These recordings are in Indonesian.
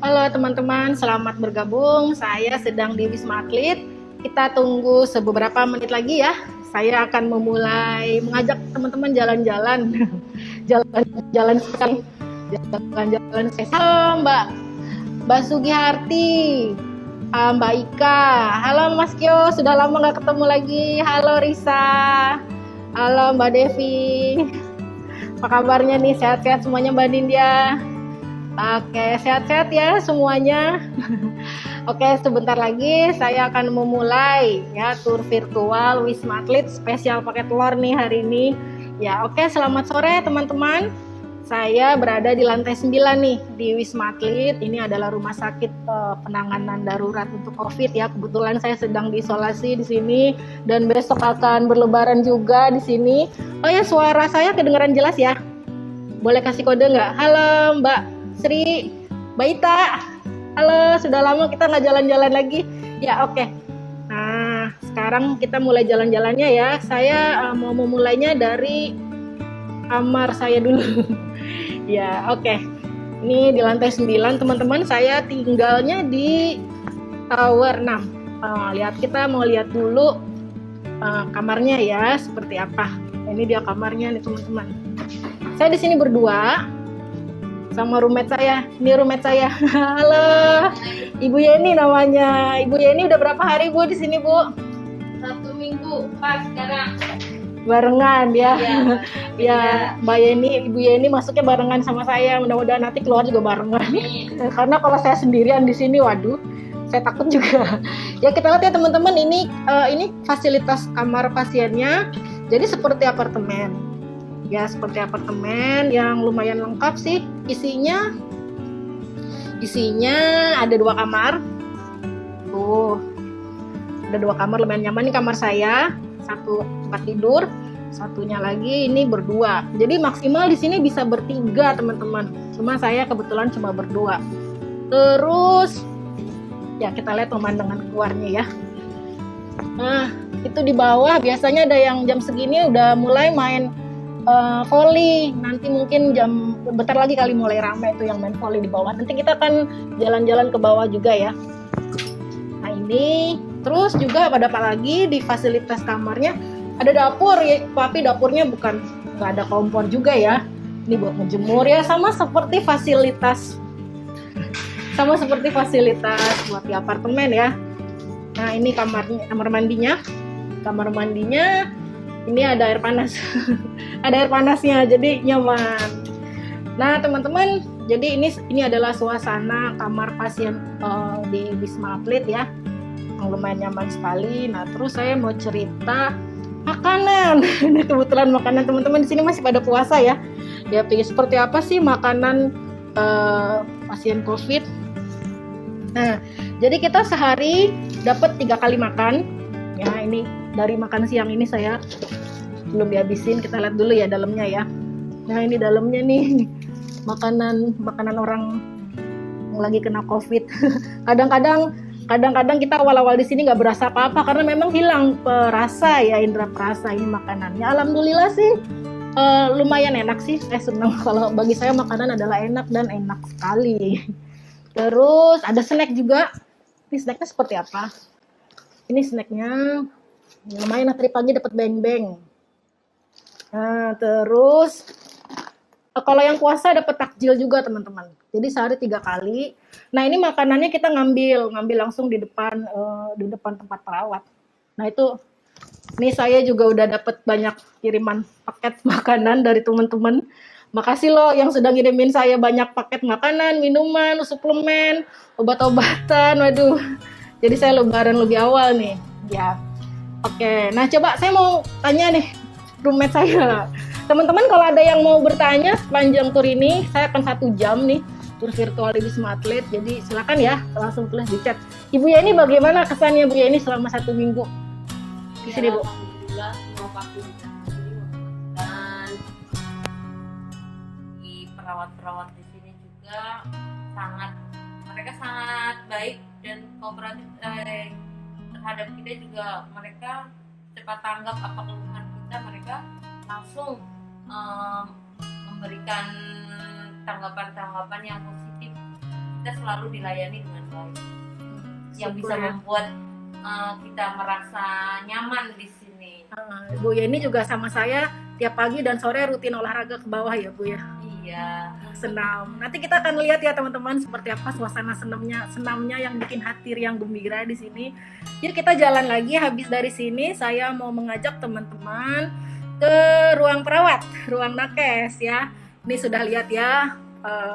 Halo teman-teman, selamat bergabung. Saya sedang di Wisma Atlet. Kita tunggu beberapa menit lagi ya. Saya akan memulai mengajak teman-teman jalan-jalan. Jalan-jalan sekali. Jalan-jalan sekali. Halo Mbak Sugiharti. Mbak Ika. Halo Mas Kyo, sudah lama nggak ketemu lagi. Halo Risa. Halo Mbak Devi. Apa kabarnya nih? Sehat-sehat semuanya Mbak Nindya? Oke, sehat-sehat ya semuanya. Oke, sebentar lagi saya akan memulai ya tur virtual Wisma Atlet spesial pakai telur nih hari ini. Ya, oke, selamat sore teman-teman. Saya berada di lantai 9 nih di Wisma Atlet. Ini adalah rumah sakit penanganan darurat untuk COVID ya. Kebetulan saya sedang diisolasi di sini dan besok akan berlebaran juga di sini. Oh ya, suara saya kedengaran jelas ya? Boleh kasih kode nggak? Halo Mbak Sri, Mbak Ita. Halo, sudah lama kita nggak jalan-jalan lagi. Ya, oke. Nah, sekarang kita mulai jalan-jalannya ya. Saya mau memulainya dari kamar saya dulu. Ya, oke. Ini di lantai 9, teman-teman. Saya tinggalnya di tower 6. Kita mau lihat dulu kamarnya ya, seperti apa. Ini dia kamarnya nih, teman-teman. Saya di sini berdua sama roommate saya. Ini roommate saya. Halo, Ibu Yeni namanya. Ibu Yeni udah berapa hari Bu di sini Bu? 1 minggu pas sekarang. Barengan ya. Ya, Mbak Yeni, Ibu Yeni masuknya barengan sama saya. Mudah-mudahan nanti keluar juga barengan. Karena kalau saya sendirian di sini, waduh, saya takut juga. Ya kita lihat ya teman-teman, ini fasilitas kamar pasiennya. Jadi seperti apartemen. Ya seperti apartemen yang lumayan lengkap sih. Isinya ada 2 kamar. Tuh, ada 2 kamar lumayan nyaman. Ini kamar saya, 1 tempat tidur, satunya lagi ini berdua. Jadi maksimal di sini bisa bertiga teman-teman. Cuma saya kebetulan cuma berdua. Terus ya kita lihat pemandangan keluarnya ya. Nah itu di bawah biasanya ada yang jam segini udah mulai main volley. Nanti mungkin bentar lagi kali mulai ramai itu yang main volley di bawah. Nanti kita akan jalan-jalan ke bawah juga ya. Nah ini terus juga pada apa lagi di fasilitas kamarnya ada dapur ya, tapi dapurnya nggak ada kompor juga ya. Ini buat menjemur ya, sama seperti fasilitas buat di apartemen ya. Nah ini kamar mandinya. Kamar mandinya ini ada air panas. Ada air panasnya, jadi nyaman. Nah teman-teman, jadi ini adalah suasana kamar pasien di Wisma Atlet ya, yang lumayan nyaman sekali. Nah terus saya mau cerita makanan. Ini kebetulan makanan teman-teman di sini masih pada puasa ya. Ya seperti apa sih makanan pasien COVID? Nah jadi kita sehari dapat 3 kali makan. Ya ini dari makan siang ini saya belum dihabisin. Kita lihat dulu ya dalamnya ya. Nah ini dalamnya nih makanan orang yang lagi kena COVID. Kadang-kadang kita awal-awal di sini nggak berasa apa-apa karena memang hilang perasa ya, indera perasa ini makanannya. Alhamdulillah sih lumayan enak sih. Saya senang kalau bagi saya makanan adalah enak dan enak sekali. Terus ada snack juga. Ini snacknya seperti apa? Ini snacknya lumayan, tadi pagi dapat beng-beng. Nah, terus kalau yang puasa dapat takjil juga teman-teman. Jadi sehari 3 kali. Nah ini makanannya kita ngambil langsung di depan tempat perawat. Nah itu, nih saya juga udah dapat banyak kiriman paket makanan dari teman-teman. Makasih loh yang sudah ngirimin saya banyak paket makanan, minuman, suplemen, obat-obatan. Waduh, jadi saya lebaran lebih awal nih. Ya, oke. Nah coba saya mau tanya nih roommate saya. Teman-teman kalau ada yang mau bertanya sepanjang tur ini, saya akan 1 jam nih tur virtual di Wisma Atlet. Jadi silakan ya langsung tulis di chat. Ibu Yeni bagaimana kesannya Bu Yeni selama 1 minggu di sini Bu? Alhamdulillah semua fasilitas di sini dan di perawat-perawat di sini juga mereka sangat baik dan kooperatif terhadap kita juga. Mereka cepat tanggap apa keluhan kita, mereka langsung memberikan tanggapan-tanggapan yang positif kita selalu dilayani dengan baik, yang bisa Syukur ya. membuat kita merasa nyaman di sini. Bu Yeni juga sama saya tiap pagi dan sore rutin olahraga ke bawah ya Bu ya. Iya. Senam. Nanti kita akan lihat ya teman-teman seperti apa suasana senamnya yang bikin hati riang gembira di sini. Yuk kita jalan lagi. Habis dari sini saya mau mengajak teman-teman ke ruang perawat, ruang nakes ya. Ini sudah lihat ya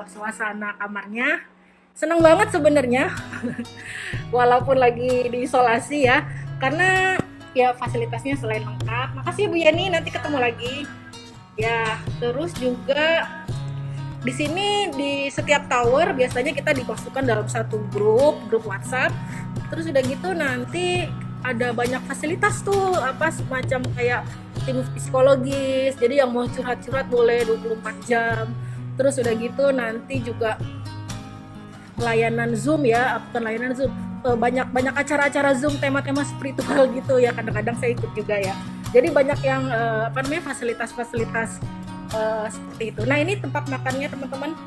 suasana kamarnya. Senang banget sebenarnya. Walaupun lagi diisolasi ya. Karena ya fasilitasnya selain lengkap. Makasih Bu Yani, nanti ketemu lagi. Ya, terus juga di sini di setiap tower biasanya kita dimasukkan dalam satu grup WhatsApp. Terus udah gitu nanti ada banyak fasilitas tuh apa semacam kayak tim psikologis. Jadi yang mau curhat-curhat boleh 24 jam. Terus udah gitu nanti juga layanan Zoom ya, bukan layanan Zoom. Banyak acara-acara Zoom tema-tema spiritual gitu ya. Kadang-kadang saya ikut juga ya. Jadi banyak yang fasilitas-fasilitas seperti itu. Nah ini tempat makannya teman-teman.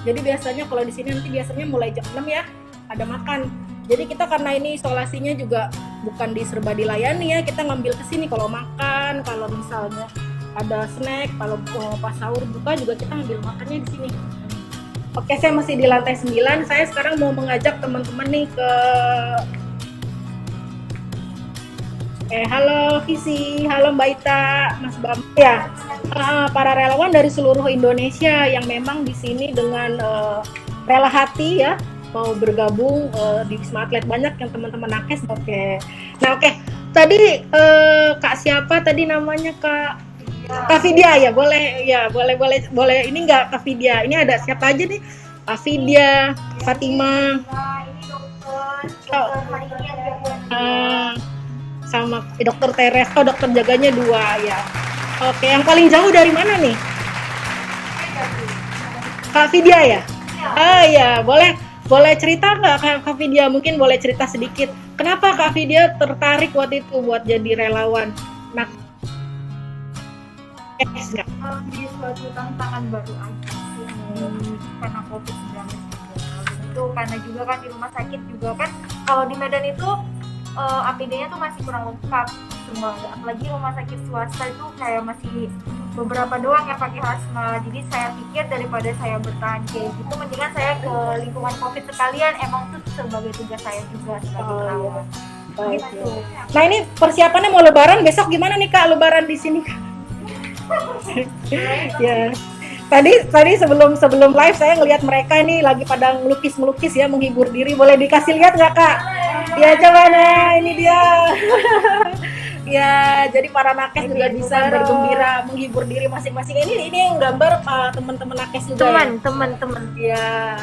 Jadi biasanya kalau di sini nanti biasanya mulai jam 6 ya ada makan. Jadi kita karena ini isolasinya juga bukan serba dilayani ya, kita ngambil ke sini kalau makan, kalau misalnya ada snack, kalau pas sahur buka juga kita ngambil makannya di sini. Oke, saya masih di lantai 9. Saya sekarang mau mengajak teman-teman nih ke halo Visi, halo Mbak Ita, Mas Bam. Ya, para relawan dari seluruh Indonesia yang memang di sini dengan rela hati ya mau bergabung di Wisma Atlet, banyak yang teman-teman nakes. Oke. Nah, oke. Tadi Kak siapa tadi namanya Kak Vidya ya? Boleh ini enggak Kak Vidya? Ini ada siapa aja nih? Kak Vidya, Fatima. Ini dokter hari ini sama dokter Teres, dokter jaganya 2 ya. Oke, yang paling jauh dari mana nih? Kak Vidya ya? Ya, boleh cerita nggak Kak Vidya? Mungkin boleh cerita sedikit. Kenapa Kak Vidya tertarik waktu itu buat jadi relawan? Nah, di suatu tantangan baru aja karena COVID-19 itu, karena juga kan di rumah sakit juga kan kalau di Medan itu APD-nya tuh masih kurang lengkap semua, apalagi rumah sakit swasta itu kayak masih beberapa doang yang pakai hazmat. Jadi saya pikir daripada saya bertahan kayak gitu, mendingan saya ke lingkungan COVID sekalian, emang itu sebagai tugas saya juga sebagai perawat. Gitu. Nah ini persiapannya mau Lebaran besok, gimana nih Kak Lebaran di sini? Ya. Tadi sebelum live saya ngelihat mereka nih lagi pada melukis ya, menghibur diri. Boleh dikasih lihat nggak Kak? Ya coba nah ini dia. Ya jadi para nakes juga bisa bergembira, menghibur diri masing-masing. Ini yang gambar teman-teman nakes juga. Teman-teman. Ya.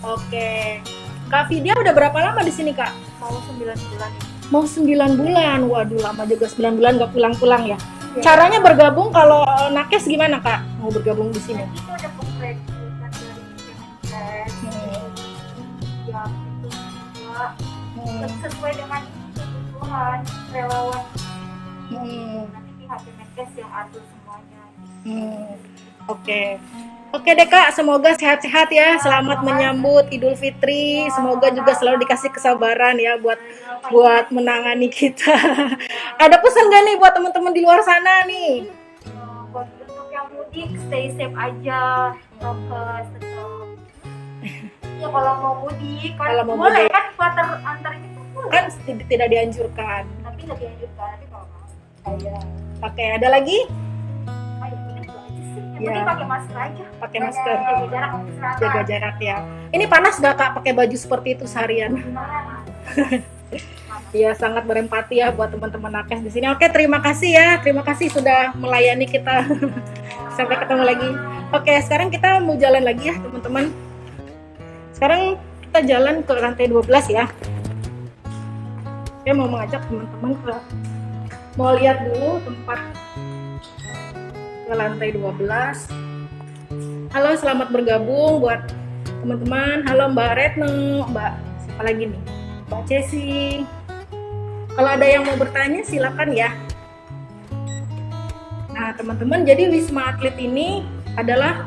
Oke. Kak Vidya udah berapa lama di sini Kak? Mau 9 bulan. Mau 9 bulan. Waduh lama juga, 9 bulan nggak pulang-pulang ya. Caranya bergabung kalau nakes gimana Kak? Mau bergabung di sini? Itu ada pengkreditan dari Kemenkes, ya itu juga sesuai dengan kebutuhan relawan. Nanti pihak Kemenkes yang atur semuanya. Oke deh Kak, semoga sehat-sehat ya. Selamat menyambut Idul Fitri. Semoga juga selalu dikasih kesabaran ya buat menangani kita. Ada pesan gak nih buat teman-teman di luar sana nih? Buat untuk yang mudik, stay safe aja, prokes tetap. Ya kalau mau mudik kan boleh kan kuater antar itu boleh. Kan tidak dianjurkan. Tapi nggak dianjurkan, tapi kalau mau. Oke, ada lagi? Yang penting pakai masker aja. Pakai masker. Jaga jarak, Jaga jarak ya. Ini panas gak Kak pakai baju seperti itu seharian? Ya sangat berempati ya buat teman-teman nakes di sini. Oke, terima kasih ya. Terima kasih sudah melayani kita. Sampai ketemu lagi. Oke, sekarang kita mau jalan lagi ya, teman-teman. Sekarang kita jalan ke lantai 12 ya. Saya mau mengajak teman-teman mau lihat dulu tempat ke lantai 12. Halo, selamat bergabung buat teman-teman. Halo Mbak Retno, Mbak siapa lagi nih? Mbak Cesi. Kalau ada yang mau bertanya silakan ya. Nah teman-teman, jadi Wisma Atlet ini adalah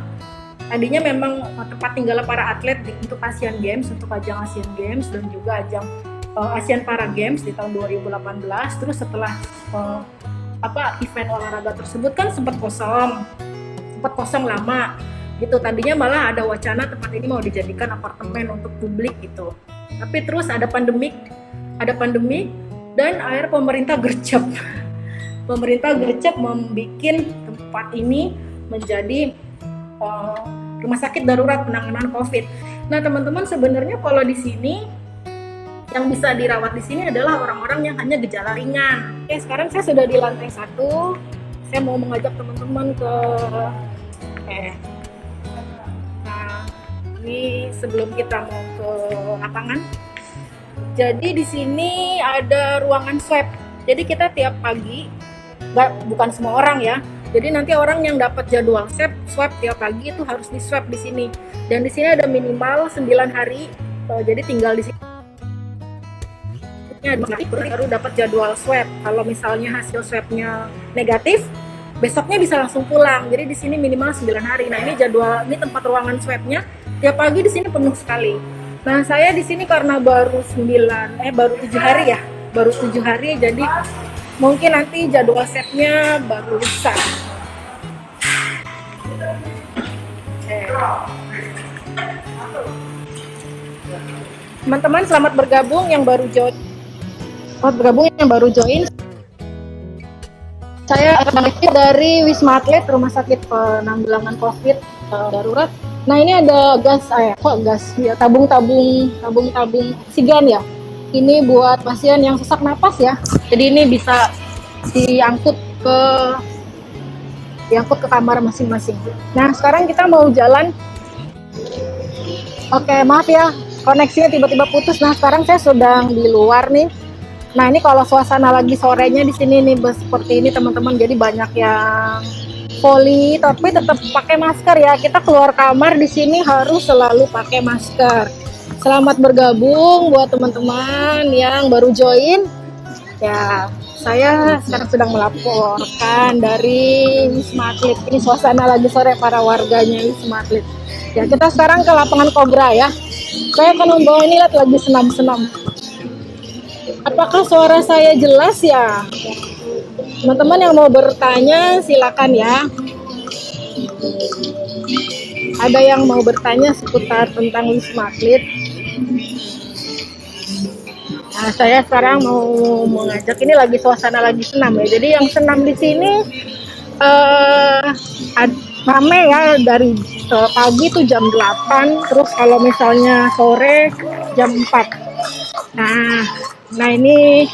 Tadinya memang tempat tinggal para atlet untuk Asian Games, untuk ajang Asian Games dan juga ajang Asian Para Games di tahun 2018. Terus setelah event olahraga tersebut kan sempat kosong lama gitu. Tadinya malah ada wacana tempat ini mau dijadikan apartemen untuk publik gitu. Tapi terus ada pandemik dan akhirnya pemerintah gercep. Pemerintah gercep membuat tempat ini menjadi rumah sakit darurat penanganan COVID. Nah, teman-teman, sebenarnya kalau di sini yang bisa dirawat di sini adalah orang-orang yang hanya gejala ringan. Oke, sekarang saya sudah di lantai 1. Saya mau mengajak teman-teman ke Nah, ini sebelum kita mau ke lapangan. Jadi di sini ada ruangan swab. Jadi kita tiap pagi, bukan semua orang ya. Jadi nanti orang yang dapat jadwal swab tiap pagi itu harus di swab di sini. Dan di sini ada minimal 9 hari. Jadi tinggal di sini baru dapat jadwal swab. Kalau misalnya hasil swabnya negatif, besoknya bisa langsung pulang. Jadi di sini minimal 9 hari. Nah, ini tempat ruangan swabnya. Tiap pagi di sini penuh sekali. Nah, saya di sini karena baru 7 hari ya. Baru 7 hari, jadi mungkin nanti jadwal swabnya baru bisa. Teman-teman, selamat bergabung yang baru join. Saya dari Wisma Atlet, Rumah Sakit Penanggulangan COVID Darurat. Nah, ini ada tabung oksigen ya. Ini buat pasien yang sesak napas ya. Jadi ini bisa diangkut ke kamar masing-masing. Nah, sekarang kita mau jalan. Oke, maaf ya, koneksinya tiba-tiba putus. Nah, sekarang saya sedang di luar nih. Nah, ini kalau suasana lagi sorenya di sini nih seperti ini teman-teman. Jadi banyak yang poli, tapi tetap pakai masker ya. Kita keluar kamar di sini harus selalu pakai masker. Selamat bergabung buat teman-teman yang baru join. Ya, saya sekarang sedang melaporkan dari Wisma Atlet. Ini suasana lagi sore para warganya Wisma Atlet. Ya, kita sekarang ke lapangan Kobra ya. Saya akan membawa ini lagi senam-senam. Apakah suara saya jelas ya? Teman-teman yang mau bertanya silakan ya. Ada yang mau bertanya seputar tentang Wisma Atlet? Nah, saya sekarang mau mengajak, ini lagi suasana lagi senam ya. Jadi yang senam di sini rame ya, dari pagi tuh jam 8, terus kalau misalnya sore jam 4. Nah ini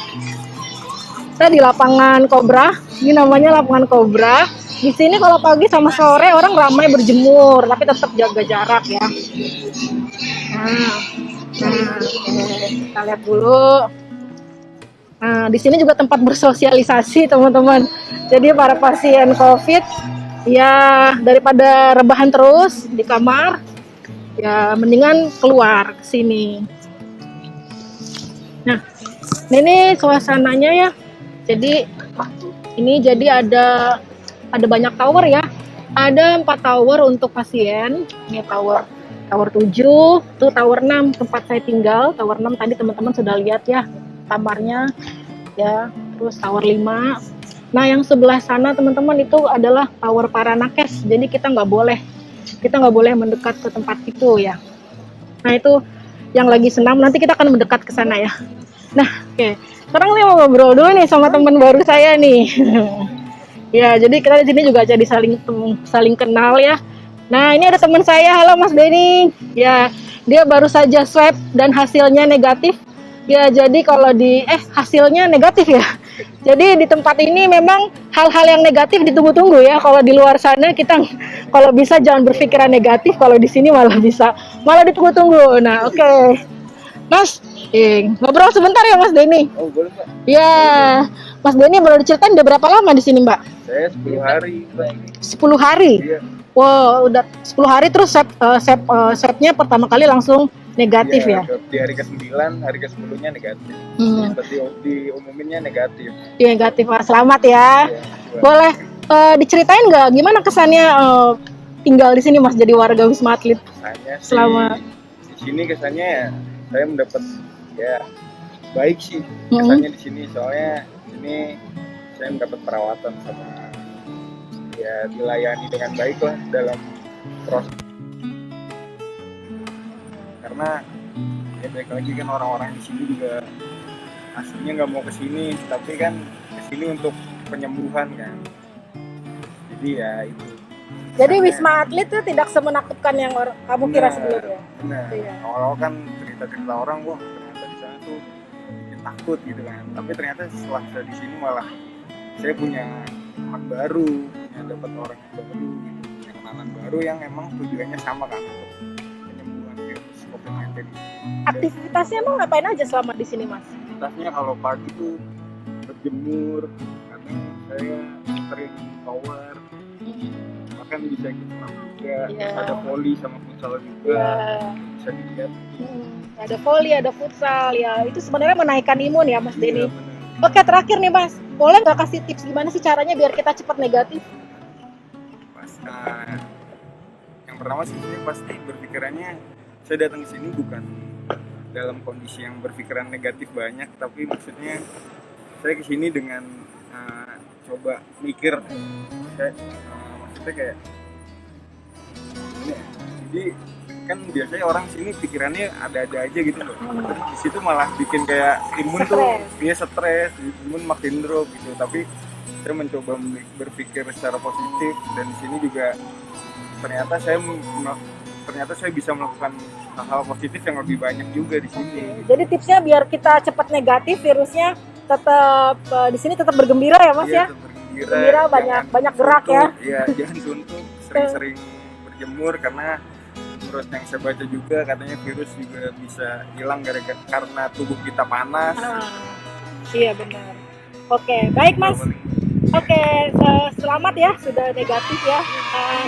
kita di lapangan Kobra. Ini namanya lapangan Kobra. Di sini kalau pagi sama sore orang ramai berjemur, tapi tetap jaga jarak ya. Kita lihat dulu. Nah, di sini juga tempat bersosialisasi teman-teman. Jadi para pasien COVID ya daripada rebahan terus di kamar, ya mendingan keluar ke sini. Nah, ini suasananya ya. Jadi ini ada banyak tower ya. Ada 4 tower untuk pasien. Ini tower 7, tuh tower 6 tempat saya tinggal. Tower 6 tadi teman-teman sudah lihat ya kamarnya ya. Terus tower 5. Nah, yang sebelah sana teman-teman itu adalah tower para nakes. Jadi kita nggak boleh mendekat ke tempat itu ya. Nah, itu yang lagi senam, nanti kita akan mendekat ke sana ya. Nah, oke. Sekarang saya mau ngobrol dulu nih sama teman baru saya nih. Ya, jadi kita di sini juga jadi saling kenal ya. Nah, ini ada teman saya. Halo Mas Denny. Ya, dia baru saja swab dan hasilnya negatif. Ya, jadi kalau hasilnya negatif ya. Jadi di tempat ini memang hal-hal yang negatif ditunggu-tunggu ya. Kalau di luar sana kita kalau bisa jangan berpikiran negatif, kalau di sini malah ditunggu-tunggu. Nah, oke. Mas, ngobrol sebentar ya Mas Denny. Oh, boleh Mbak. Ya, Mas Denny boleh diceritain udah berapa lama di sini Mbak? Saya 10 hari. 10 hari? Iya. Wow, udah 10 hari terus swabnya pertama kali langsung negatif ya? Di hari ke-9, hari ke-10-nya negatif. Seperti diumuminnya negatif. Iya, negatif, Pak. Selamat ya. Ya, Boleh diceritain nggak gimana kesannya tinggal di sini Mas, jadi warga Wisma Atlet? Kesannya sih, Selama- di sini kesannya ya saya mendapat ya baik sih kesannya di sini, soalnya ini saya mendapat perawatan sama ya dilayani dengan baik lah dalam proses, karena ya baik lagi kan orang-orang di sini juga aslinya nggak mau kesini, tapi kan kesini untuk penyembuhan kan, jadi ya itu. Jadi Wisma Atlet itu tidak semenakutkan yang kamu kira sebelumnya. Benar. Iya. Awal-awal kan cerita-cerita orang, wah ternyata di sana tuh ya, takut gitu kan. Tapi ternyata setelah saya di sini malah saya punya teman baru, punya dapat orang baru, gitu, punya kenalan baru yang emang tujuannya sama kan untuk penyembuhan virus COVID-19. Aktivitasnya emang ngapain aja selama di sini Mas? Aktivitasnya kalau pagi tuh berjemur, karena saya sering tower, bahkan bisa ikut senam juga, Iya. ada voli sama futsal juga, bisa dilihat. Ada voli, ada futsal, ya itu sebenarnya menaikkan imun ya Mas Denny. Iya, benar. Oke, terakhir nih Mas, boleh nggak kasih tips gimana sih caranya biar kita cepat negatif? Pas, yang pertama sih saya pasti berpikirannya saya datang ke sini bukan dalam kondisi yang berpikiran negatif banyak, tapi maksudnya saya ke sini dengan coba mikir, maksudnya kayak ini ya, jadi kan biasanya orang sini pikirannya ada-ada aja gitu loh, terus di situ malah bikin kayak imun tuh dia stres, imun makin drop gitu, tapi saya mencoba berpikir secara positif, dan di sini juga ternyata saya bisa melakukan hal-hal positif yang lebih banyak juga di sini. Jadi tipsnya biar kita cepat negatif, virusnya tetap di sini tetap bergembira ya Mas ya. Tetap Bergembira, banyak gerak ya. Iya, jangan suntuk, sering-sering berjemur, karena menurut yang saya baca juga katanya virus juga bisa hilang karena tubuh kita panas. Iya benar. Oke, baik Mas. Oke, selamat ya sudah negatif ya.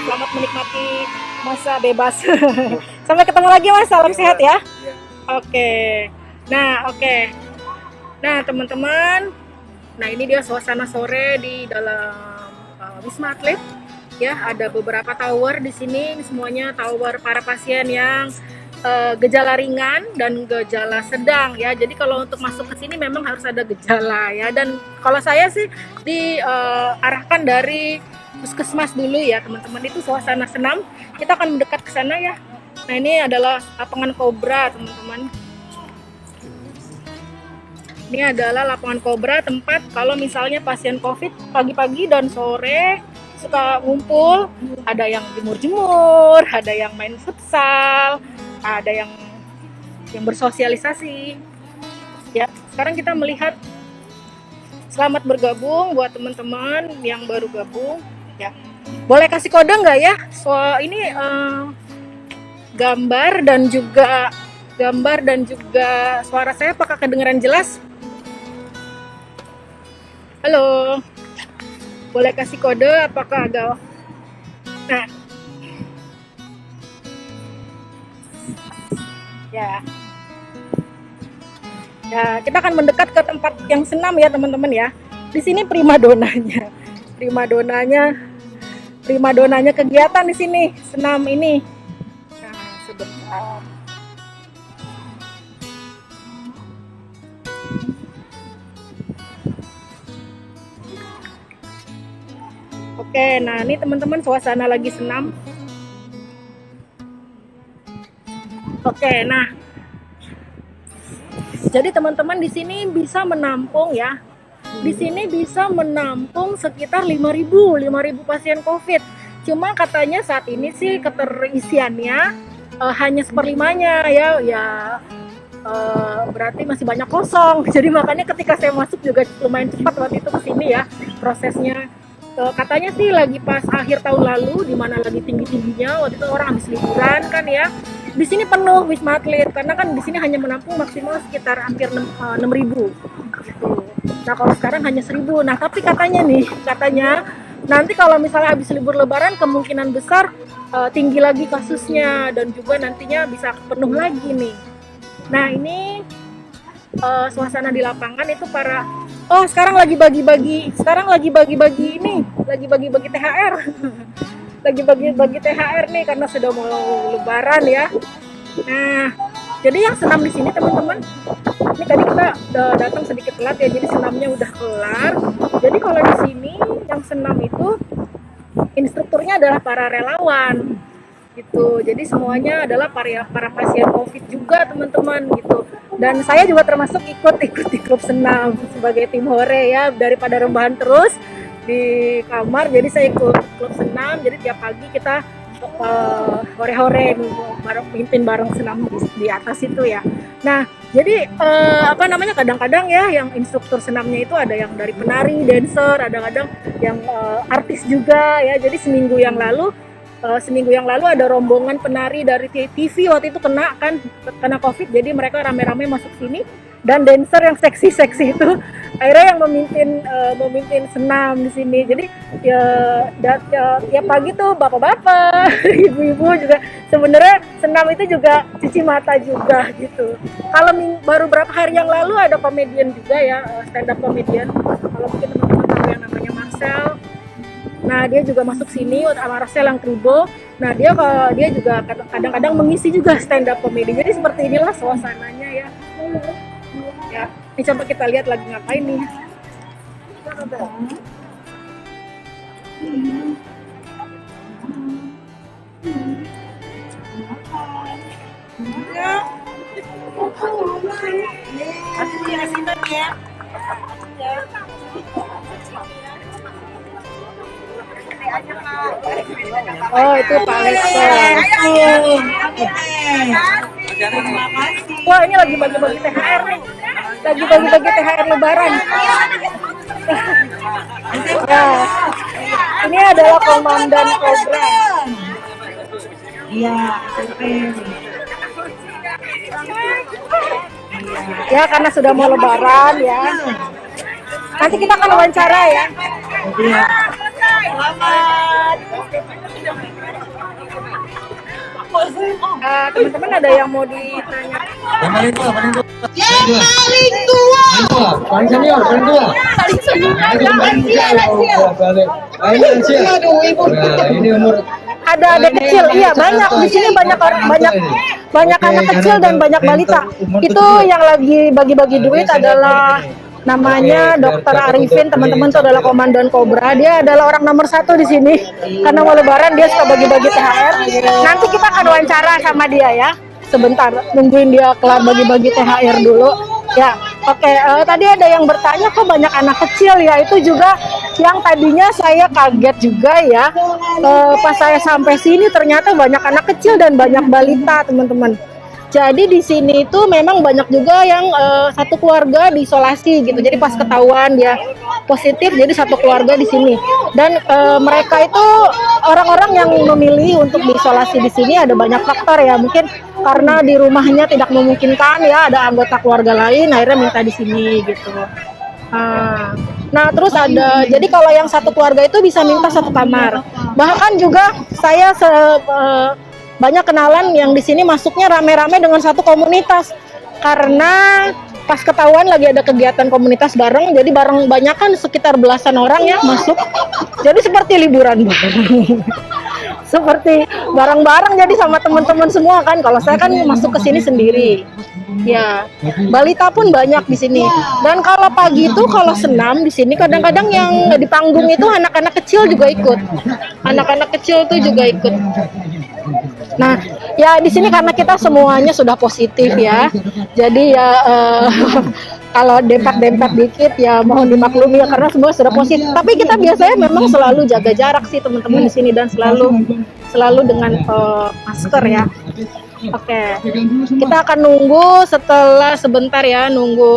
Selamat menikmati masa bebas. Sampai ketemu lagi Mas, salam sehat ya. Iya. Oke. Nah, teman-teman. Nah, ini dia suasana sore di dalam Wisma Atlet. Ya, ada beberapa tower di sini. Ini semuanya tower para pasien yang gejala ringan dan gejala sedang ya. Jadi kalau untuk masuk ke sini memang harus ada gejala ya. Dan kalau saya sih diarahkan dari puskesmas dulu ya, teman-teman. Itu suasana senam. Kita akan mendekat ke sana ya. Nah, ini adalah lapangan Kobra, teman-teman. Ini adalah lapangan Kobra, tempat kalau misalnya pasien COVID pagi-pagi dan sore suka ngumpul, ada yang jemur-jemur, ada yang main futsal, ada yang bersosialisasi. Ya, sekarang kita melihat selamat bergabung buat teman-teman yang baru gabung. Ya, boleh kasih kode nggak ya? Ini gambar dan juga suara saya apakah kedengaran jelas? Halo, boleh kasih kode apakah agak? Nah, ya, kita akan mendekat ke tempat yang senam ya teman-teman ya. Di sini primadonanya kegiatan di sini senam ini. Nah, sebentar. Oke, nah ini teman-teman suasana lagi senam. Oke, nah jadi teman-teman di sini bisa menampung ya. Di sini bisa menampung sekitar 5.000 pasien COVID. Cuma katanya saat ini sih keterisiannya hanya 1/5-nya ya. Berarti masih banyak kosong. Jadi makanya ketika saya masuk juga lumayan cepat waktu itu ke sini ya prosesnya. Katanya sih lagi pas akhir tahun lalu, di mana lagi tinggi-tingginya waktu itu orang habis liburan kan ya. Di sini penuh Wisma Atlet karena kan di sini hanya menampung maksimal sekitar hampir 6.000 gitu. Nah kalau sekarang hanya 1.000. Nah tapi katanya nanti kalau misalnya habis libur Lebaran kemungkinan besar tinggi lagi kasusnya dan juga nantinya bisa penuh lagi nih. Nah ini suasana di lapangan itu sekarang lagi bagi-bagi THR. lagi bagi-bagi THR nih karena sudah mau Lebaran ya. Nah, jadi yang senam di sini teman-teman, ini tadi kita udah datang sedikit telat ya, jadi senamnya udah kelar. Jadi kalau di sini yang senam itu instrukturnya adalah para relawan gitu. Jadi semuanya adalah para pasien COVID juga teman-teman gitu. Dan saya juga termasuk ikut di klub senam sebagai tim hore ya, daripada rebahan terus di kamar. Jadi saya ikut klub senam. Jadi tiap pagi kita hore-hore bareng, pimpin bareng senam di atas itu ya. Nah, jadi kadang-kadang ya yang instruktur senamnya itu ada yang dari penari, dancer, ada kadang yang artis juga ya. Jadi seminggu yang lalu ada rombongan penari dari TV waktu itu kena COVID, jadi mereka rame-rame masuk sini, dan dancer yang seksi-seksi itu akhirnya yang memimpin senam di sini. Jadi ya pagi tuh bapak-bapak, ibu-ibu juga sebenarnya senam itu juga cuci mata juga gitu. Kalau baru berapa hari yang lalu ada komedian juga ya, stand up komedian. Kalau mungkin teman-teman tahu yang namanya Marcel. Nah, dia juga masuk sini sama Marcel yang Kribo. Nah, dia juga kadang-kadang mengisi juga stand up comedy. Jadi seperti inilah suasananya ya. Ya, ini coba kita lihat lagi ngapain nih. Oh, itu Pak Lester. Wah, ini lagi bagi-bagi THR nih. Lagi bagi-bagi THR Lebaran. Ya, ini adalah Komandan Cobra. Iya, Ya, karena sudah mau Lebaran ya. Nanti kita akan wawancara ya. Teman-teman ada yang mau ditanya? yang paling tua. Paling senior. Paling senior. Ini umur Ada adik kecil, iya banyak di sini, banyak anak kecil dan banyak balita. Itu yang lagi bagi-bagi duit adalah namanya Dokter Arifin, teman-teman, itu adalah Komandan Cobra. Dia adalah orang nomor 1 di sini karena mau Lebaran dia suka bagi-bagi THR. Nanti kita akan wawancara sama dia ya. Sebentar, nungguin dia kelar bagi-bagi THR dulu. Ya, oke. Tadi ada yang bertanya kok banyak anak kecil ya. Itu juga yang tadinya saya kaget juga ya. Pas saya sampai sini ternyata banyak anak kecil dan banyak balita, teman-teman. Jadi di sini itu memang banyak juga yang satu keluarga diisolasi gitu. Jadi pas ketahuan dia positif, jadi satu keluarga di sini. Dan mereka itu orang-orang yang memilih untuk diisolasi di sini ada banyak faktor ya. Mungkin karena di rumahnya tidak memungkinkan ya, ada anggota keluarga lain, akhirnya minta di sini gitu. Nah, terus ada, jadi kalau yang satu keluarga itu bisa minta satu kamar. Bahkan juga saya banyak kenalan yang di sini masuknya rame-rame dengan satu komunitas, karena pas ketahuan lagi ada kegiatan komunitas bareng, jadi bareng banyakan sekitar belasan orang ya masuk, jadi seperti liburan bareng. Seperti bareng-bareng jadi sama teman-teman semua kan. Kalau saya kan masuk ke sini sendiri ya. Balita pun banyak di sini. Dan kalau pagi itu kalau senam di sini kadang-kadang yang di panggung itu anak-anak kecil juga ikut. Anak-anak kecil itu juga ikut. Nah, ya di sini karena kita semuanya sudah positif ya. Jadi ya kalau dempet-dempet dikit ya mohon dimaklumi ya, karena semua sudah positif. Tapi kita biasanya memang selalu jaga jarak sih teman-teman di sini, dan selalu dengan masker ya. Oke. Kita akan nunggu sebentar ya, nunggu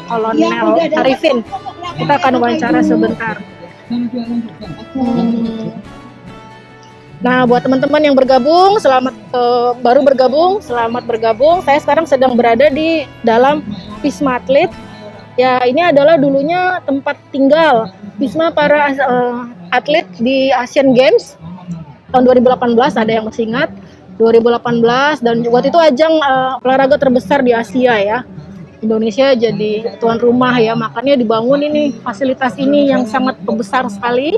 Kolonel Arifin. Kita akan wawancara sebentar. Nah, buat teman-teman yang bergabung, baru bergabung, selamat bergabung. Saya sekarang sedang berada di dalam Wisma Atlet. Ya, ini adalah dulunya tempat tinggal Wisma para atlet di Asian Games tahun 2018, ada yang masih ingat. 2018, dan waktu itu ajang olahraga terbesar di Asia ya. Indonesia jadi tuan rumah ya, makanya dibangun ini fasilitas ini yang sangat besar sekali.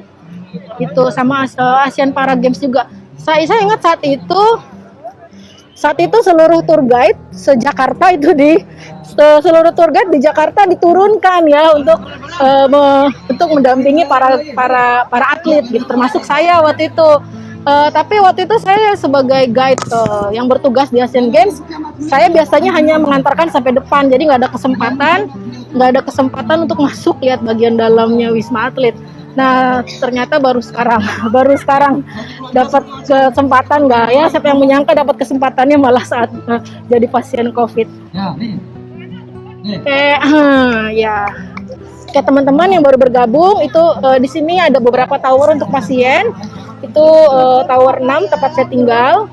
Itu sama Asian Para Games juga. Saya ingat saat itu seluruh tour guide se-Jakarta itu seluruh tour guide di Jakarta diturunkan ya untuk mendampingi para atlet gitu, termasuk saya waktu itu. Tapi waktu itu saya sebagai guide yang bertugas di Asian Games, saya biasanya hanya mengantarkan sampai depan, jadi nggak ada kesempatan untuk masuk lihat bagian dalamnya Wisma Atlet. Nah, ternyata baru sekarang dapat kesempatan, nggak ya? Siapa yang menyangka dapat kesempatannya malah saat jadi pasien COVID. Ya. Oke, teman-teman yang baru bergabung itu di sini ada beberapa tower untuk pasien. Itu tower 6 tempat saya tinggal.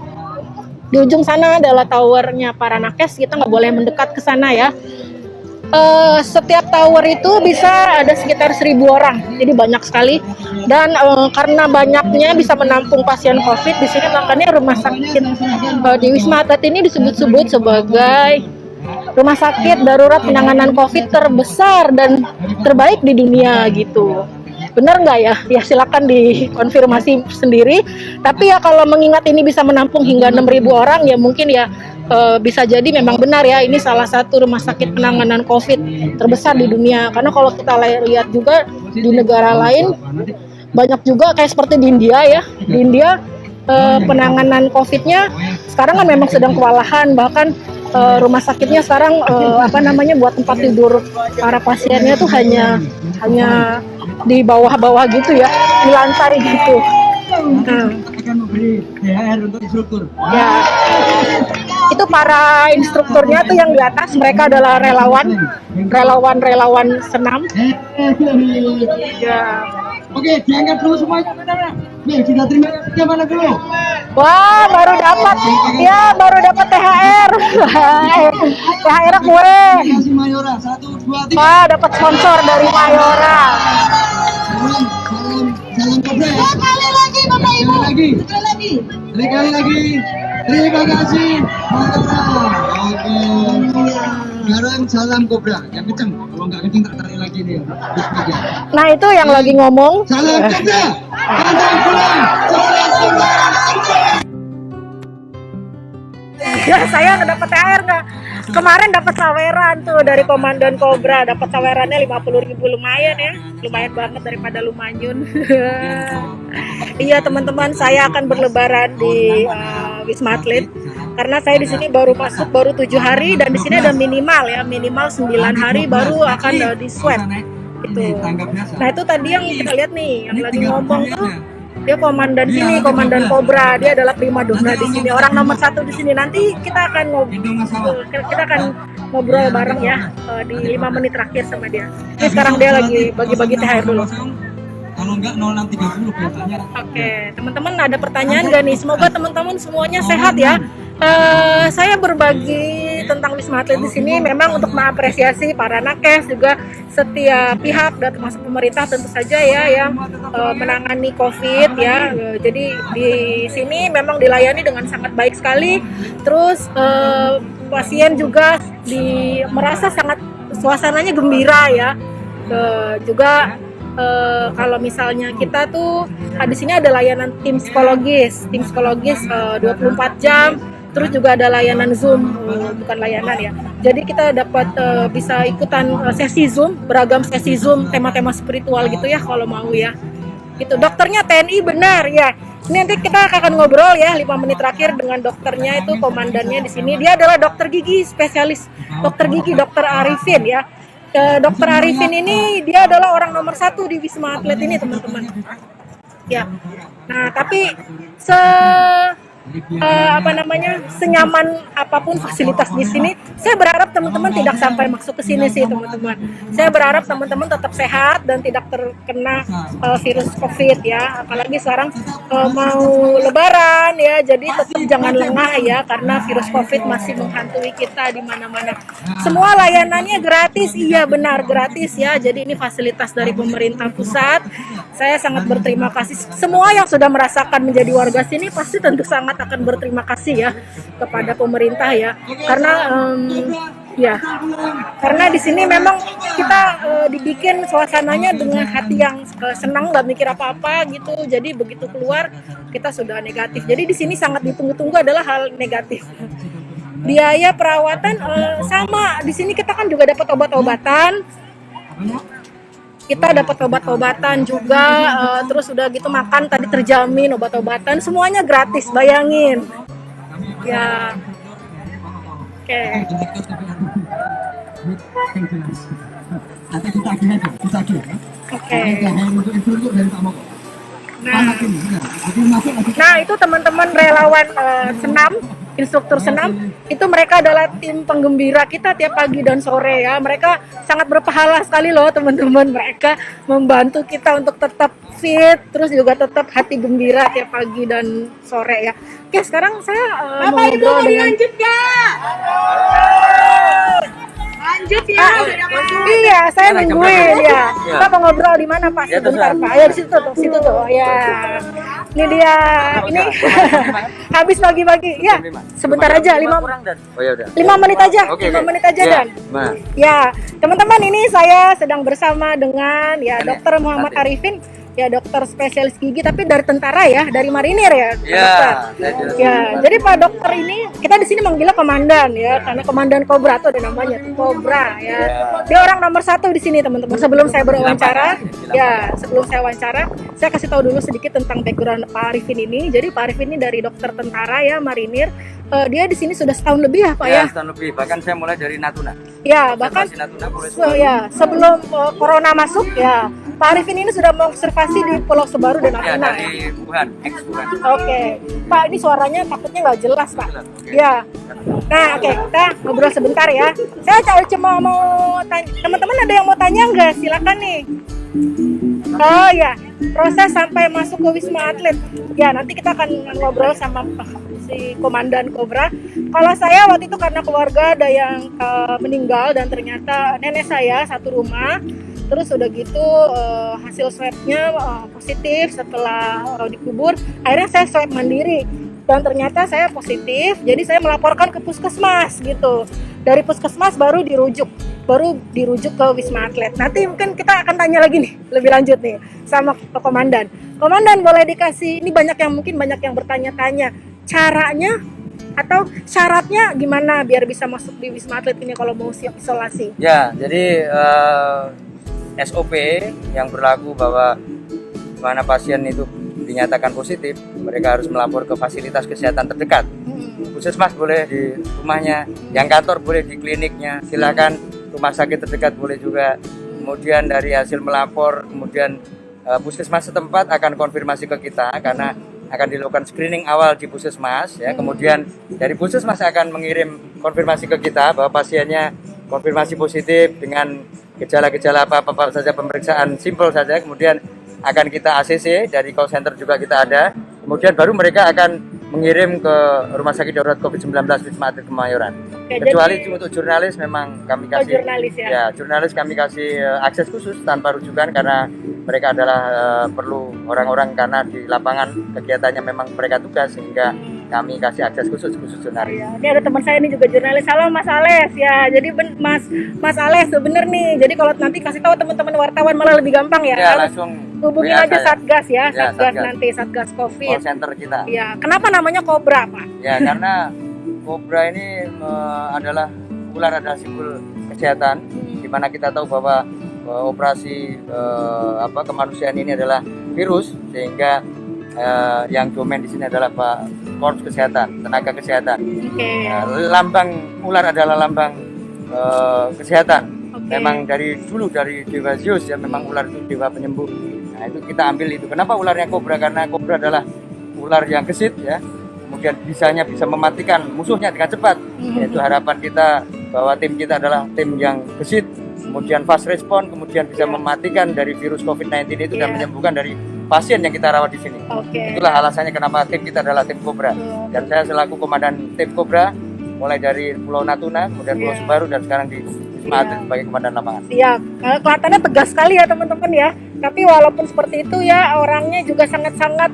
Di ujung sana adalah towernya para nakes. Kita nggak boleh mendekat ke sana ya. Setiap tower itu bisa ada sekitar 1.000 orang, jadi banyak sekali. Dan karena banyaknya bisa menampung pasien COVID di sini, makanya rumah sakit di Wisma Atlet ini disebut-sebut sebagai rumah sakit darurat penanganan COVID terbesar dan terbaik di dunia gitu. Benar nggak ya? Ya silakan dikonfirmasi sendiri. Tapi ya kalau mengingat ini bisa menampung hingga 6.000 orang, ya mungkin ya bisa jadi memang benar ya, ini salah satu rumah sakit penanganan COVID terbesar di dunia. Karena kalau kita lihat juga di negara lain banyak juga kayak seperti di India ya. Di India penanganan COVID-nya sekarang kan memang sedang kewalahan, bahkan rumah sakitnya sekarang buat tempat tidur para pasiennya tuh hanya di bawah-bawah gitu ya, di lantai gitu. Akan memberi THR untuk instruktur. Ya, itu para instrukturnya tuh yang di atas, mereka adalah relawan senam. Ya. Oke, diangkat dulu semuanya, benar. Nih, sudah terima kasih mana dulu? Wah, baru dapat THR. THR gue. Kasih Mayora, 1, 2, 3. Wah, dapat sponsor dari Mayora. Salam Kobra ya. Sekali lagi Bapak Ibu. Sekali lagi. Terima kasih Mayora. Oke. Sekarang salam Kobra yang kenceng. Kalau nggak kenceng tak tarik lagi nih. Nah, itu yang lagi ngomong. Salam Kobra. Pantang pulang. Salam Kobra. Ya, saya nggak dapat THR nggak. Kemarin dapat saweran tuh dari Komandan Kobra, dapat sawerannya 50.000, lumayan ya, lumayan banget daripada Lumanyun. Iya teman-teman, saya akan berlebaran di Wisma Atlet karena saya di sini baru 7 hari dan di sini ada minimal 9 hari baru akan di swab itu. Nah itu tadi yang kita lihat nih, yang lagi ngomong tuh dia komandan sini, Komandan Kobra. Dia adalah primadona di sini, orang nomor 1 di sini. Nanti kita akan ngobrol bareng ya di 5 menit terakhir sama dia. Ini sekarang dia lagi bagi-bagi THR dulu. Kalau enggak 0630 biasanya. Oke, teman-teman ada pertanyaan gak nih? Semoga teman-teman semuanya sehat ya. Saya berbagi tentang Wisma Atlet di sini memang untuk mengapresiasi para nakes, juga setiap pihak dan termasuk pemerintah tentu saja ya yang menangani COVID ya. Jadi di sini memang dilayani dengan sangat baik sekali. Terus pasien juga merasa sangat suasananya gembira ya. Juga kalau misalnya kita tuh di sini ada layanan tim psikologis 24 jam. Terus juga ada layanan Zoom, bukan layanan ya. Jadi kita dapat bisa ikutan sesi Zoom, beragam sesi Zoom, tema-tema spiritual gitu ya kalau mau ya. Gitu. Dokternya TNI benar ya. Ini nanti kita akan ngobrol ya 5 menit terakhir dengan dokternya, itu komandannya di sini. Dia adalah dokter gigi, spesialis dokter gigi, Dokter Arifin ya. Dokter Arifin ini dia adalah orang nomor 1 di Wisma Atlet ini teman-teman. Ya. Nah tapi senyaman apapun fasilitas di sini, saya berharap teman-teman tidak sampai masuk ke sini sih teman-teman. Saya berharap teman-teman tetap sehat dan tidak terkena virus COVID ya. Apalagi sekarang mau Lebaran ya, jadi tetap jangan lengah ya karena virus COVID masih menghantui kita di mana-mana. Semua layanannya gratis, iya benar gratis ya. Jadi ini fasilitas dari pemerintah pusat. Saya sangat berterima kasih. Semua yang sudah merasakan menjadi warga sini pasti tentu sangat akan berterima kasih ya kepada pemerintah ya, karena Ya, karena di sini memang kita dibikin suasananya dengan hati yang senang, nggak mikir apa-apa gitu. Jadi begitu keluar kita sudah negatif. Jadi di sini sangat ditunggu-tunggu adalah hal negatif. Biaya perawatan sama. Di sini kita kan juga dapat obat-obatan. Kita dapat obat-obatan juga, terus udah gitu makan tadi terjamin, obat-obatan semuanya gratis. Bayangin. Ya. Oke. Nanti kita agih aja, kita agih. Oke. Untuk instruktur dari Pak Moko. Nah, itu teman-teman relawan senam, instruktur senam, itu mereka adalah tim penggembira kita tiap pagi dan sore ya. Mereka sangat berpahala sekali loh teman-teman. Mereka membantu kita untuk tetap fit, terus juga tetap hati gembira tiap pagi dan sore ya. Oke, sekarang saya mau ngobrol dengan Lanjut ya. Iya, saya nungguin ya. Kita mau ngobrol di mana Pak? Sebentar Pak. Ya di situ tuh. Ya. Ini dia. Ini habis bagi-bagi. Ya. Sebentar aja 5 menit aja. 5 menit aja Dan. Ya, teman-teman ini saya sedang bersama dengan ya Dr. Muhammad Arifin. Ya dokter spesialis gigi tapi dari tentara ya, dari marinir ya, dokter. Ya, jadi Pak Dokter ini kita di sini manggilnya komandan ya, karena komandan Kobra tuh ada namanya tuh Kobra ya. Dia orang nomor 1 di sini teman-teman. Sebelum saya berwawancara, saya kasih tahu dulu sedikit tentang background Pak Arifin ini. Jadi Pak Arifin ini dari dokter tentara ya, marinir. Dia di sini sudah setahun lebih ya Pak ya? Setahun lebih, bahkan saya mulai dari Natuna. Ya, bahkan sebelum corona masuk ya, Pak Arifin ini sudah mengobservasi di Pulau Sebaru dan Natuna. Dari Wuhan, ex-Wuhan. Oke, Pak ini suaranya takutnya nggak jelas Pak. Ya, nah oke, kita ngobrol sebentar ya. Saya cuma mau tanya, teman-teman ada yang mau tanya nggak? Silakan nih. Oh ya, proses sampai masuk ke Wisma Atlet. Ya, nanti kita akan ngobrol sama si Komandan Kobra. Kalau saya waktu itu karena keluarga ada yang meninggal dan ternyata nenek saya satu rumah. Terus udah gitu hasil swabnya positif setelah dikubur. Akhirnya saya swab mandiri dan ternyata saya positif. Jadi saya melaporkan ke puskesmas gitu. Dari puskesmas baru dirujuk ke Wisma Atlet. Nanti mungkin kita akan tanya lagi nih lebih lanjut nih sama Komandan. Komandan boleh dikasih, ini banyak yang bertanya-tanya caranya atau syaratnya gimana biar bisa masuk di Wisma Atlet ini kalau mau siap isolasi? Ya, jadi SOP yang berlaku bahwa mana pasien itu dinyatakan positif, mereka harus melapor ke fasilitas kesehatan terdekat. Puskesmas boleh di rumahnya, yang kantor boleh di kliniknya, silakan rumah sakit terdekat boleh juga. Kemudian dari hasil melapor, kemudian puskesmas setempat akan konfirmasi ke kita karena akan dilakukan screening awal di puskesmas ya. Kemudian dari puskesmas akan mengirim konfirmasi ke kita bahwa pasiennya konfirmasi positif dengan gejala-gejala apa saja, pemeriksaan simpel saja, kemudian akan kita ACC, dari call center juga kita ada, kemudian baru mereka akan mengirim ke Rumah Sakit Darurat COVID-19 Wisma Atlet Kemayoran. Kecuali jadi, untuk jurnalis memang kami kasih jurnalis kami kasih akses khusus tanpa rujukan karena mereka adalah perlu orang-orang karena di lapangan kegiatannya memang mereka tugas sehingga kami kasih akses khusus jurnalis. Ya, ini ada teman saya ini juga jurnalis. Halo Mas Ales ya. Jadi Mas Ales tuh bener nih. Jadi kalau nanti kasih tahu teman-teman wartawan malah lebih gampang ya. Ya langsung hubungin aja Satgas ya, Satgas nanti Satgas Covid. Call center kita. Ya, kenapa namanya Kobra Pak? Ya karena Kobra ini adalah ular, adalah simbol kesehatan, di mana kita tahu bahwa operasi kemanusiaan ini adalah virus, sehingga yang domain di sini adalah korps kesehatan, tenaga kesehatan. Lambang ular adalah lambang kesehatan. Memang dari dulu dari Dewa Zeus ya, memang ular itu dewa penyembuh. Nah itu kita ambil itu. Kenapa ularnya kobra? Karena kobra adalah ular yang gesit ya, kemudian bisa mematikan musuhnya dengan cepat. Yaitu harapan kita bahwa tim kita adalah tim yang gesit, kemudian fast respon, kemudian bisa mematikan dari virus COVID-19 itu dan menyembuhkan dari pasien yang kita rawat di sini. Itulah alasannya kenapa tim kita adalah tim Kobra. Dan saya selaku komandan tim Kobra, mulai dari Pulau Natuna, kemudian Pulau Sebaru, dan sekarang di Wisma Atlet sebagai komandan lapangan. Iya, kelihatannya tegas sekali ya teman-teman ya. Tapi walaupun seperti itu ya, orangnya juga sangat-sangat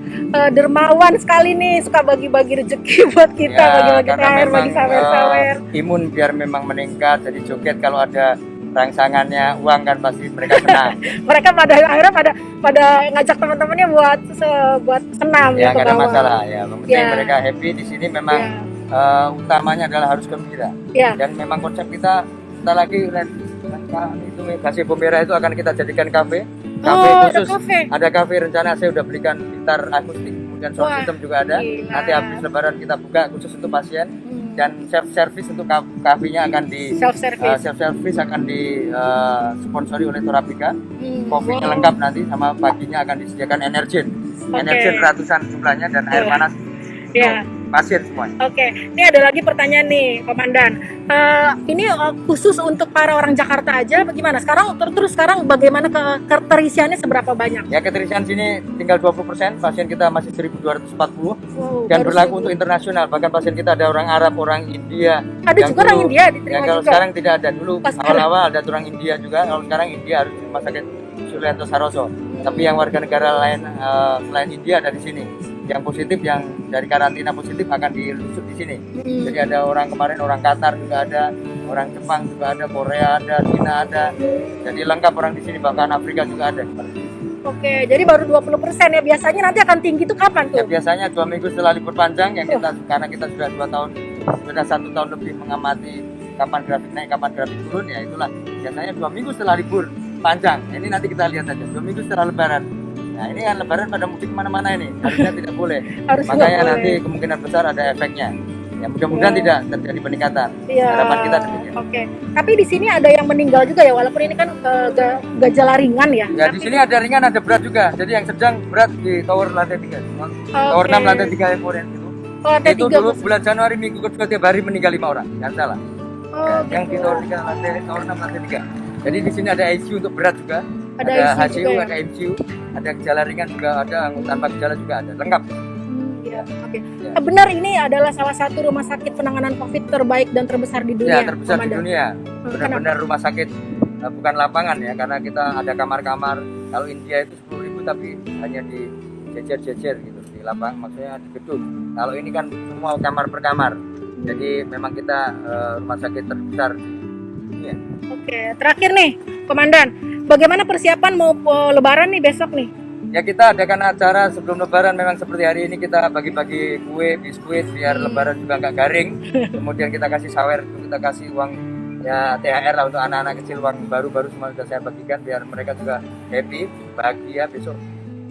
dermawan sekali nih, suka bagi-bagi rezeki buat kita, Ya, bagi-bagi karena THR, memang bagi sawer-sawer. imun biar memang meningkat. Jadi joget kalau ada rangsangannya uang kan pasti mereka senang. Mereka pada akhirnya pada ngajak teman-temannya buat senam Ya ke nggak ada bawah. masalah. Ya, yang penting Ya. mereka happy di sini memang utamanya adalah harus gembira. Ya. Dan memang konsep kita lagi itu kasih Bomera itu akan kita jadikan kafe. Kafe Oh, ada khusus. kafe. Ada kafe rencana saya udah belikan gitar akustik, kemudian sound Wah, system juga ada. gila. Nanti habis lebaran kita buka khusus untuk pasien. Hmm. Dan self service untuk kafenya akan di Self service. self service akan di sponsori oleh Torabika. Kopinya Wow. lengkap nanti sama paginya akan disediakan energen. Energen ratusan jumlahnya dan air Iya. panas Ya. pasien semuanya. Oke, ini ada lagi pertanyaan nih, Komandan. Ini khusus untuk para orang Jakarta aja, bagaimana? Sekarang terus sekarang bagaimana keterisiannya seberapa banyak? Ya keterisian sini tinggal 20%, pasien kita masih 1240 Wow, dan baru berlaku 1000. untuk internasional. Bahkan pasien kita ada orang Arab, orang India. Ada yang juga orang dulu- India diterima Ya kalau juga. sekarang tidak ada. Dulu Pas sekarang. awal-awal ada orang India juga. Kalau sekarang India harus di rumah sakit Sulianto Saroso. Tapi yang warga negara lain selain India ada di sini. Yang positif, yang dari karantina positif akan dirujuk di sini. Jadi ada orang kemarin orang Qatar juga ada, orang Jepang juga ada, Korea ada, Cina ada. Jadi lengkap orang di sini, bahkan Afrika juga ada. Oke, jadi baru 20% ya. Biasanya nanti akan tinggi itu kapan Ya tuh? biasanya 2 minggu setelah libur panjang yang kita karena kita sudah 2 tahun, sudah 1 tahun lebih mengamati kapan grafik naik, kapan grafik turun, ya itulah biasanya 2 minggu setelah libur panjang. Ini nanti kita lihat aja 2 minggu setelah lebaran. Nah ini kan lebaran pada mudik kemana-mana ini, harusnya tidak boleh. Harus Makanya nggak boleh. nanti kemungkinan besar ada efeknya. Ya mudah-mudahan tidak terjadi peningkatan. Iya. Harapan kita demikian. Oke. Tapi di sini ada yang meninggal juga ya, walaupun ini kan gejala ringan ya. Ya di sini ada ringan, ada berat juga. Jadi yang sedang berat di tower lantai 3. Tower 6 lantai 3 Evoren itu. Oh, lantai Itu 3. dulu bulan Januari minggu kedua tiap hari meninggal 5 orang. Jangan salah. Oh, Yang di gitu. tower 3 lantai tower 6 lantai 3. Jadi di sini ada ICU untuk berat juga. Ada Ada ICU HCU, juga ya? ada MCU, ada gejala ringan juga ada, tanpa gejala juga ada. Lengkap. Iya, oke. Ya. Benar ini adalah salah satu rumah sakit penanganan COVID terbaik dan terbesar di dunia. Ya, terbesar di Komandan. dunia. Kenapa? Benar-benar rumah sakit bukan lapangan ya, karena kita ada kamar-kamar. Kalau India itu 10.000 tapi hanya di jejer-jejer gitu di lapang, maksudnya di gedung. Kalau ini kan semua kamar per kamar. Jadi memang kita rumah sakit terbesar di dunia. Oke, terakhir nih, Komandan. Bagaimana persiapan mau lebaran nih besok nih? Ya kita adakan acara sebelum lebaran, memang seperti hari ini kita bagi-bagi kue, biskuit biar lebaran juga nggak garing. Kemudian kita kasih sawer, kita kasih uang ya THR lah untuk anak-anak kecil, uang baru-baru semua sudah saya bagikan biar mereka juga happy, bahagia besok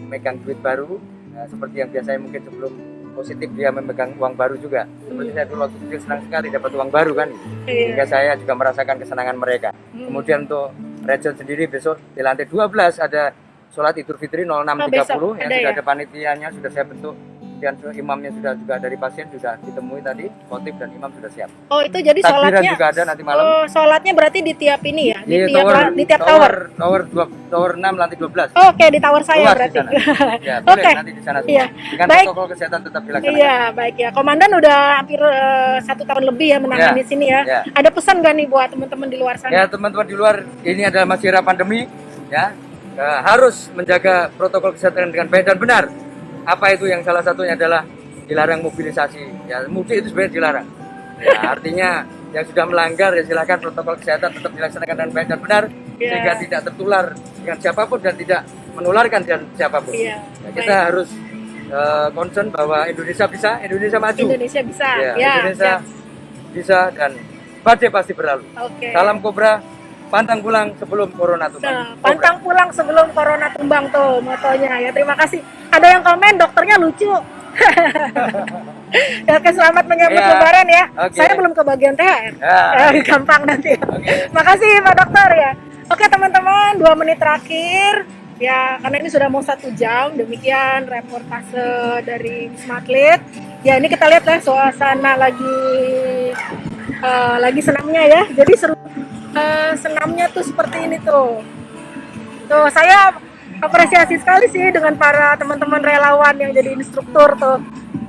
megang duit baru. Nah, seperti yang biasanya mungkin sebelum positif dia memegang uang baru juga. Seperti saya dulu waktu kecil senang sekali dapat uang baru kan. Sehingga saya juga merasakan kesenangan mereka. Kemudian untuk region sendiri besok di lantai 12 ada sholat Idul Fitri 06.30 besok yang ada sudah ya? ada panitianya, sudah saya bentuk. Kemudian imamnya juga dari pasien sudah ditemui tadi, khotib dan imam sudah siap. Oh, itu jadi Takbiran sholatnya. juga ada nanti malam. Oh, sholatnya berarti di tiap ini ya? Di Di tiap tower. tower 6 lantai 12. Oh, oke, di tower saya Luas berarti. di sana. Ya, boleh Oke. nanti di sana semua. Iya. Dengan Baik. protokol kesehatan tetap dilaksanakan. Iya, baik ya. Komandan udah hampir 1 tahun lebih ya menangani Ya, sini ya. ya. Ada pesan gak nih buat teman-teman di luar sana? Ya teman-teman di luar, ini adalah masih era pandemi, ya harus menjaga protokol kesehatan dengan baik dan benar. Apa itu yang salah satunya adalah dilarang mobilisasi. Ya mudik itu sebenarnya dilarang. Ya, artinya yang sudah melanggar ya silakan protokol kesehatan tetap dilaksanakan dengan baik dan benar Ya. sehingga tidak tertular dengan siapapun dan tidak menularkan dengan siapapun. Iya, Ya, kita baik. harus concern bahwa Indonesia bisa, Indonesia maju. Indonesia bisa. Ya, Ya, Indonesia siap. bisa dan badai pasti berlalu. Oke. Salam Kobra, pantang pulang sebelum corona tumbang. Nah, pantang pulang sebelum corona tumbang tuh motonya ya. Terima kasih. Ada yang komen dokternya lucu. Ya, oke, selamat menyambut Iya. lebaran ya. Oke. Saya belum kebagian THR. Ya. Gampang nanti. Oke. Makasih Pak Dokter ya. Oke teman-teman, 2 menit terakhir. Ya, karena ini sudah mau 1 jam. Demikian reportase dari Wisma Atlet. Ya, ini kita lihat ya suasana lagi senamnya ya. Jadi seru senamnya tuh seperti ini tuh. Tuh, saya apresiasi sekali sih dengan para teman-teman relawan yang jadi instruktur tuh.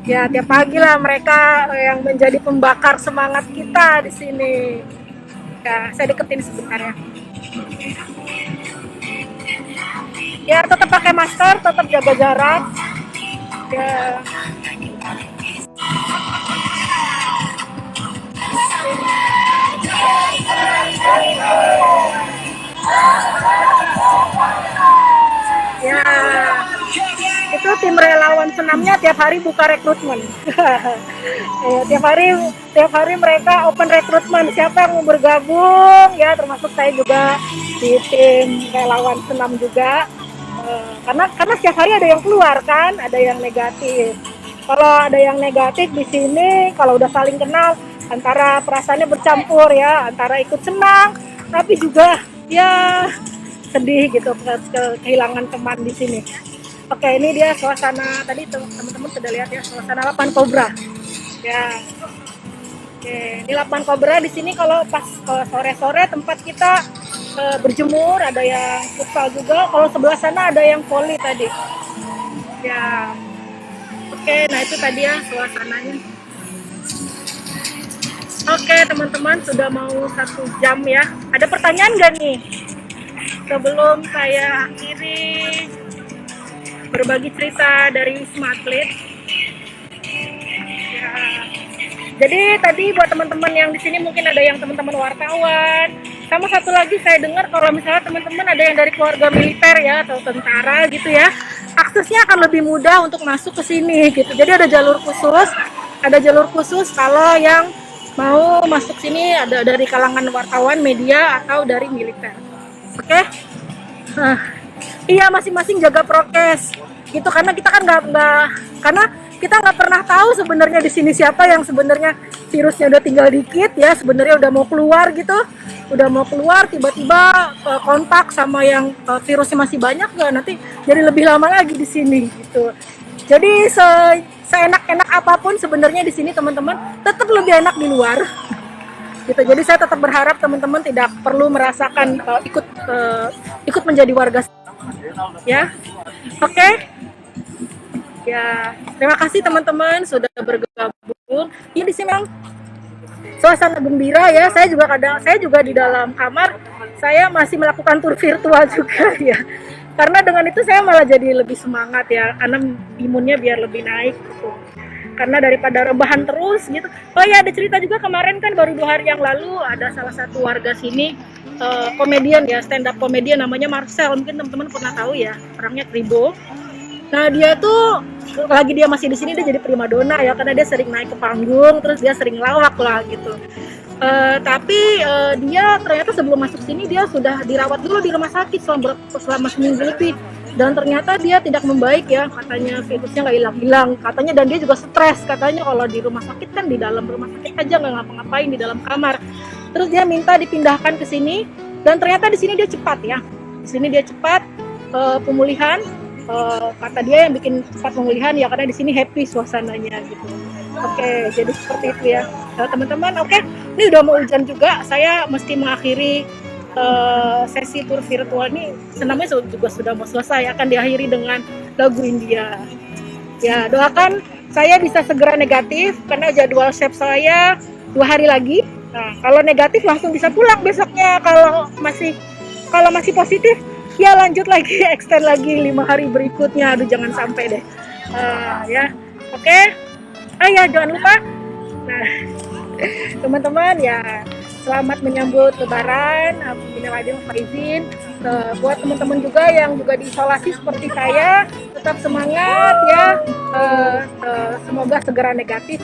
Ya, tiap pagi lah mereka yang menjadi pembakar semangat kita di sini. Ya, saya deketin sebentar ya. Ya tetap pakai masker, tetap jaga jarak. Ya. Ya, itu tim relawan senamnya tiap hari buka rekrutmen. tiap hari mereka open rekrutmen. Siapa yang mau bergabung? Ya, termasuk saya juga di tim relawan senam juga. Karena setiap hari ada yang keluar kan, ada yang negatif. Kalau ada yang negatif di sini, kalau udah saling kenal, antara perasaannya bercampur ya, antara ikut senang, tapi juga ya sedih gitu kehilangan teman di sini. Oke, ini dia suasana tadi teman-teman sudah lihat ya, suasana Lapangan Kobra. Ya. Oke, di Lapangan Kobra di sini kalau pas sore-sore tempat kita berjemur, ada yang futsal juga. Kalau sebelah sana ada yang voli tadi. Ya. Oke, nah itu tadi ya suasananya. Oke, teman-teman sudah mau 1 jam ya. Ada pertanyaan nggak nih? Sebelum saya akhiri berbagi cerita dari Wisma Atlet. Ya. Jadi tadi buat teman-teman yang di sini mungkin ada yang teman-teman wartawan. Sama satu lagi saya dengar kalau misalnya teman-teman ada yang dari keluarga militer ya atau tentara gitu ya, aksesnya akan lebih mudah untuk masuk ke sini gitu. Jadi ada jalur khusus kalau yang mau masuk sini ada dari kalangan wartawan, media atau dari militer. Oke? Iya, masing-masing jaga prokes gitu, karena kita kan nggak pernah tahu sebenarnya di sini siapa yang sebenarnya virusnya udah tinggal dikit ya, sebenarnya udah mau keluar tiba-tiba kontak sama yang virusnya masih banyak nggak, nanti jadi lebih lama lagi di sini gitu. Jadi seenak-enak apapun sebenarnya di sini teman-teman, tetap lebih enak di luar. Gitu. Jadi saya tetap berharap teman-teman tidak perlu merasakan ikut menjadi warga ya. Oke. Ya, terima kasih teman-teman sudah bergabung. Ini di sini memang suasana gembira ya. Saya juga di dalam kamar saya masih melakukan tur virtual juga ya. Karena dengan itu saya malah jadi lebih semangat ya, karena imunnya biar lebih naik gitu. Karena daripada rebahan terus gitu. Oh ya, ada cerita juga kemarin kan baru 2 hari yang lalu ada salah satu warga sini komedian ya, stand up komedian namanya Marcel, mungkin teman-teman pernah tahu ya, orangnya Kribo. Nah dia tuh lagi dia masih di sini dia jadi primadona ya, karena dia sering naik ke panggung, terus dia sering lawak lah gitu. Tapi dia ternyata sebelum masuk sini dia sudah dirawat dulu di rumah sakit selama seminggu lebih. Dan ternyata dia tidak membaik ya, katanya virusnya nggak hilang-hilang katanya, dan dia juga stres katanya kalau di rumah sakit kan di dalam rumah sakit aja nggak ngapa-ngapain di dalam kamar. Terus dia minta dipindahkan ke sini, dan ternyata di sini dia cepat ya, di sini dia cepat pemulihan. Kata dia yang bikin cepat pemulihan ya karena di sini happy suasananya gitu. Oke, jadi seperti itu ya teman-teman. Oke, ini udah mau hujan juga, saya mesti mengakhiri sesi tur virtual ini. Senamnya juga sudah mau selesai, akan diakhiri dengan lagu India. Ya, doakan saya bisa segera negatif karena jadwal chef saya 2 hari lagi. Nah, kalau negatif langsung bisa pulang besoknya. Kalau masih positif ya lanjut lagi, extend lagi 5 hari berikutnya. Aduh, jangan sampai deh. Ya, oke. Ya, jangan lupa. Nah, teman-teman ya, selamat menyambut Lebaran. Minal aidin wal faizin. Buat teman-teman juga yang juga diisolasi seperti saya, tetap semangat ya. Semoga segera negatif.